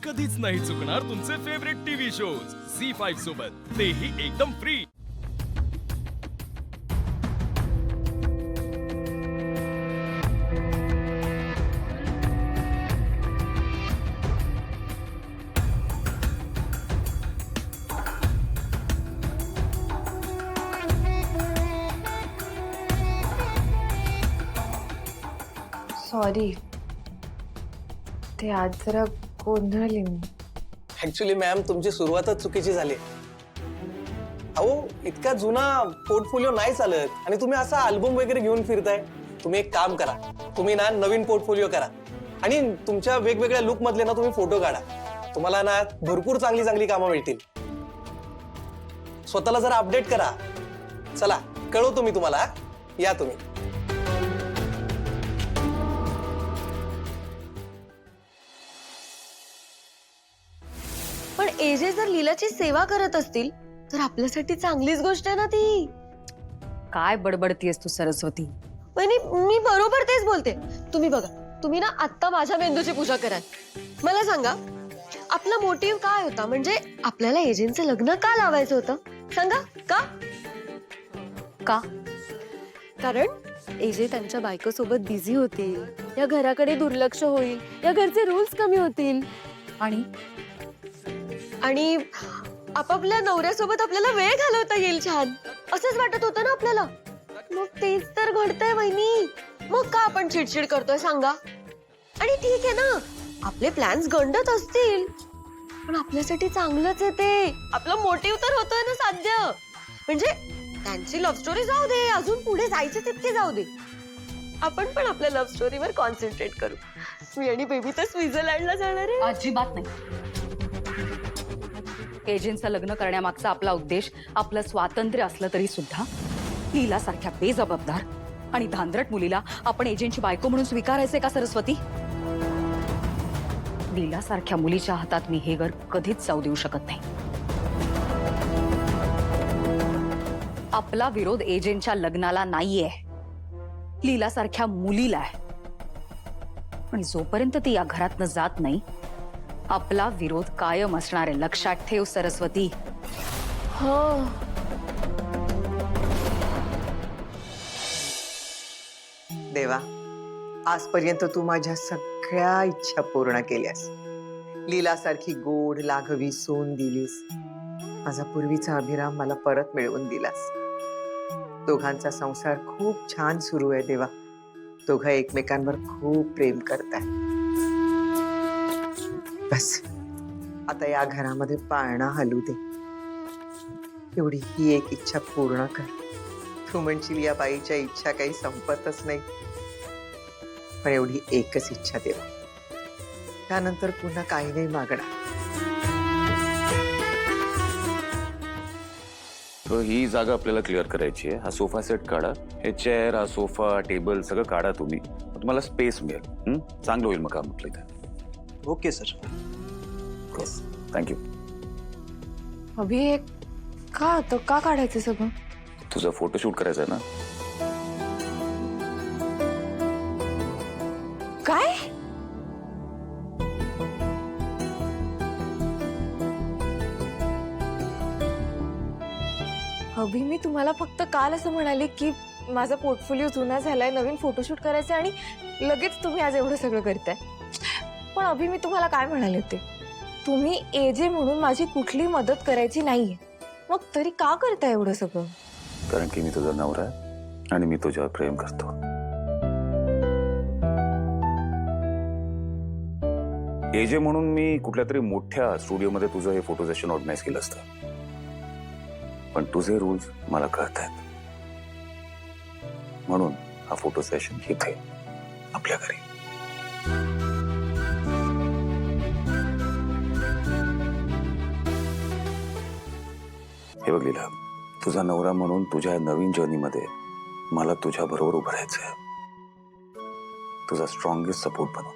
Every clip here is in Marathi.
कधीच नाही चुकणार तुमचे फेवरेट टीव्ही शोज झी5 सोबत, तेही एकदम फ्री। सॉरी, ते आज जरा गोंधळली मी। ऍक्च्युली मॅम तुमची सुरुवातच चुकीची झाली। अहो इतका जुना पोर्टफोलिओ नाही चालत आणि तुम्ही असा अल्बम वगैरे घेऊन फिरताय। तुम्ही एक काम करा, तुम्ही ना नवीन पोर्टफोलिओ करा आणि तुमच्या वेगवेगळ्या लुक मधले ना तुम्ही फोटो काढा। तुम्हाला ना भरपूर चांगली चांगली कामं मिळतील। स्वतःला जरा अपडेट करा। चला कळवतो मी तुम्हाला, या तुम्ही। पण एजे जर लीलाची सेवा करत असतील तर आपल्यासाठी चांगलीच गोष्ट आहे ना ती। काय बडबडतीयस तू सरस्वती? वहिनी मी बरोबर तेच बोलते। तुम्ही बघा, तुम्ही ना आत्ता माझ्या मेंदूची पूजा कराल। मला सांगा, आपला मोटिव्ह काय होता? म्हणजे आपल्याला एजेंचं लग्न का लावायचं होतं? सांगा का? का? कारण एजे त्यांच्या बायकोसोबत बिझी होतील, या घराकडे दुर्लक्ष होईल, या घरचे रूल्स कमी होतील आणि आपापल्या नवऱ्यासोबत आपल्याला वेळ घालवता येईल छान, असंच वाटत होतं ना आपल्याला। मग तेच तर घडतंय वहिनी। मग का आपण चिडचिड करतोय सांगा? आणि ठीक आहे ना, आपले प्लॅन्स गंडत असतील पण आपल्यासाठी चांगलंच आहे ते। आपलं मोटिव्ह तर होतोय ना साध्य। म्हणजे त्यांची लव्ह स्टोरी जाऊ दे, अजून पुढे जायचे तितके जाऊ दे, आपण पण आपल्या लव्ह स्टोरीवर कॉन्सन्ट्रेट करू। मी आणि बेबी तर स्वित्झर्लंडला जाणार आहे। अजिबात नाही। एजेंचं लग्न करण्यामागचा आपला उद्देश आपलं स्वातंत्र्य असलं तरी सुद्धा लीला सारख्या बेजबाबदार आणि धांदरट मुलीला आपण एजेंटची बायको म्हणून स्वीकारायचे का सरस्वती? लीला सारख्या मुलीच्या हातात मी हे घर कधीच जाऊ देऊ शकत नाही। आपला विरोध एजेंटच्या लग्नाला नाहीये, लीला सारख्या मुलीला आहे। पण जोपर्यंत ती या घरातनं जात नाही, आपला विरोध कायम असणार आहे, लक्षात ठेव सरस्वती। हो, देवा, आजपर्यंत तू माझ्या सगळ्या इच्छा पूर्ण केल्यास। लीलासारखी गोड लाघवी सून दिलीस। माझा पूर्वीचा अभिराम मला परत मिळवून दिलास। दोघांचा संसार खूप छान सुरू आहे देवा। दोघं एकमेकांवर खूप प्रेम करतात। बस आता या घरामध्ये पाळणा हलू दे, एवढी ही एक इच्छा पूर्ण कर। तू म्हणशील या बाईच्या इच्छा काही संपतच नाही, पण एवढी एकच इच्छा देवा, त्यानंतर पुन्हा काही नाही मागणार। तो ही जागा आपल्याला क्लिअर करायची आहे। हा सोफा सेट काढा, हे चेअर, हा सोफा, टेबल सगळं काढा तुम्ही, तुम्हाला स्पेस मिळेल। चांगलं होईल मग काम म्हटलं इथे। Okay sir. थँक्यू। अभि हे का होतं? का काढायचं सगळं? तुझा फोटोशूट करायचा आहे ना? काय? अभि मी तुम्हाला फक्त काल असं म्हणाले की माझा पोर्टफोलिओ जुना झालाय, नवीन फोटोशूट करायचंय आणि लगेच तुम्ही आज एवढं सगळं करताय। पण अभि मी तुम्हाला काय म्हणाले होते? तुम्ही एजे म्हणून माझी कुठली मदत करायची नाहीये, मग तरी का करताय एवढं सगळं? कारण की मी तुझा नवरा आहे आणि मी तुझ्यावर प्रेम करतो। एजे म्हणून मी कुठल्या तरी मोठ्या स्टुडिओमध्ये तुझं हे फोटो सेशन ऑर्गनाईज केलं असतं, पण तुझे रूल्स मला कळत आहेत, म्हणून हा फोटो सेशन इथे आपल्या घरी। हे बघ लीला, तुझा नवरा म्हणून तुझ्या नवीन जर्नीमध्ये मला तुझ्या बरोबर उभं राहायचंय, तुझा स्ट्रॉंगेस्ट सपोर्ट बनव।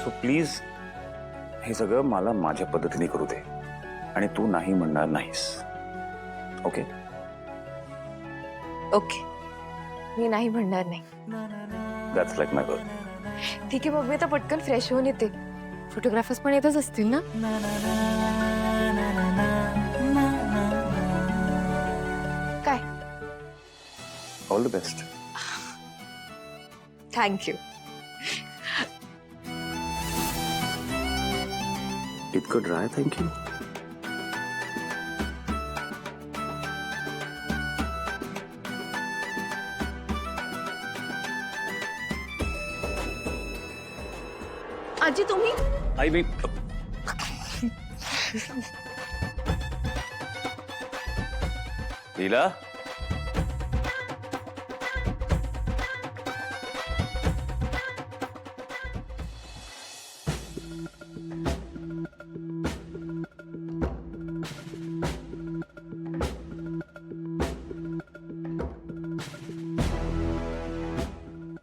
सो प्लीज हे सगळं मला माझ्या पद्धतीने करू दे आणि तू नाही म्हणणार नाहीस, ओके? ओके, मी नाही म्हणणार नाही। That's like my girl. ठीक आहे, मग मी आता पटकन फ्रेश होऊन येते. फोटोग्राफर्स पण येतच असतील ना? काय? All the best. थँक्यू. इतकं ड्राय थँक्यू. आजी तुम्ही आई मी लीला.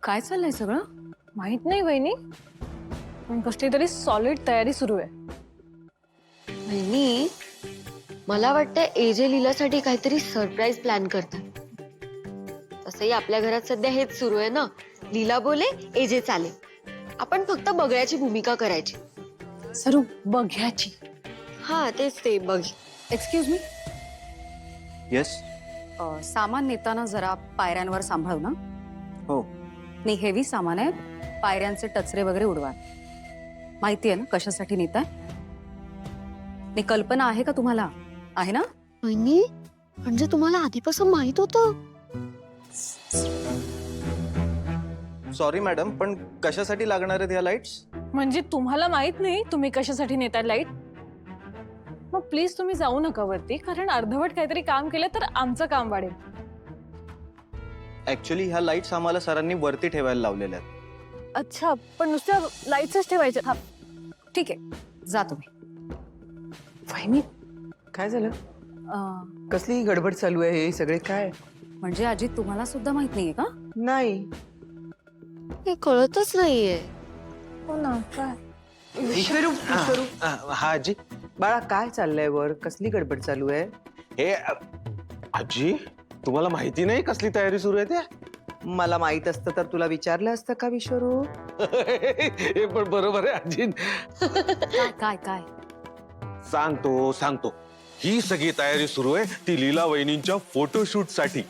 काय चाललंय सगळं? माहित नाही वहिनी, पण कसली तरी सॉलिड तयारी सुरू आहे. वहिनी, मला वाटतं एजे लीलासाठी काहीतरी सरप्राईज प्लॅन करतात. तसंही आपल्या घरात सध्या हेच सुरू आहे ना. लीला बोले एजे चाले, आपण फक्त बघण्याची भूमिका करायची. सरू बघ्याची. हा तेच ते बघ. Excuse me, yes. सामान नेताना जरा पायऱ्यांवर सांभाळू ना. हो. नाही, हेवी सामान आहे, पायऱ्यांचे टचरे वगैरे उडवा. माहिती आहे ना कशासाठी नेताय? नाही, कल्पना आहे का तुम्हाला? आहे ना? वहिनी, म्हणजे तुम्हाला आधीपासून माहित होतं? सॉरी मॅडम, पण कशासाठी लागणार आहेत ह्या लाईट्स? म्हणजे तुम्हाला माहित नाही तुम्ही कशासाठी नेताय लाईट? मग प्लीज तुम्ही जाऊ नका वरती, कारण अर्धवट काहीतरी काम केलं तर आमचं काम वाढेल. ऍक्च्युली ह्या लाईट्स आम्हाला सरांनी वरती ठेवायला लावलेल्या आहेत. अच्छा, पण नुसत्या लाईट्सच ठेवायच्या. हा, ठीक आहे, जा तुम्ही. वहिनी काय झालं? कसली गडबड चालू आहे? हे सगळे काय? म्हणजे अजित तुम्हाला सुद्धा माहित नाहीये का? नाही. हे कळतच नाहीये. हो ना. काय विश्वरूप, विश्वरूप. हा आजी. बाळा काय चाललंय वर? कसली गडबड चालू आहे? हे आजी, तुम्हाला माहिती नाही कसली तयारी सुरू आहे त्या? मला माहित असतं तर तुला विचारलं असतं का विश्वरूप? हे पण बरोबर आहे आजी. काय काय काय? सांगतो. ही सगळी तयारी सुरू आहे ती लीला वहिनींच्या फोटोशूट साठी.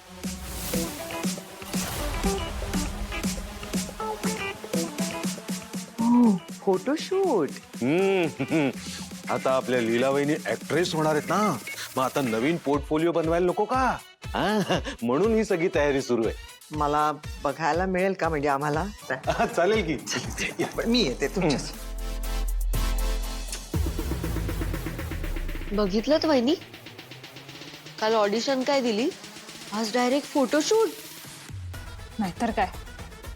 फोटोशूट. आता आपल्या लीला वहिनी ऍक्ट्रेस होणार आहेत ना, मग आता नवीन पोर्टफोलिओ बनवायला नको का? म्हणून ही सगळी तयारी सुरू आहे. मला बघायला मिळेल का? म्हणजे आम्हाला? चालेल की. पण मी येते तुमच्याशी. बघितलं वहिनी, काल ऑडिशन काय दिली, आज डायरेक्ट फोटोशूट. नाहीतर काय,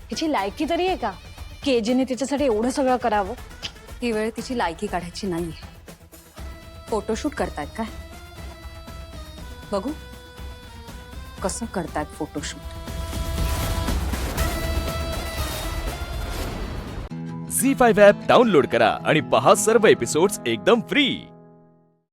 तिची लायकी तरी आहे का केजीने तिच्यासाठी एवढं सगळं करावं? ही वेळ तिची लायकी काढायची नाहीये. फोटोशूट करतायत काय? बघू कसं करतायत फोटोशूट. झी5 ॲप डाउनलोड करा आणि पहा सर्व एपिसोड्स एकदम फ्री.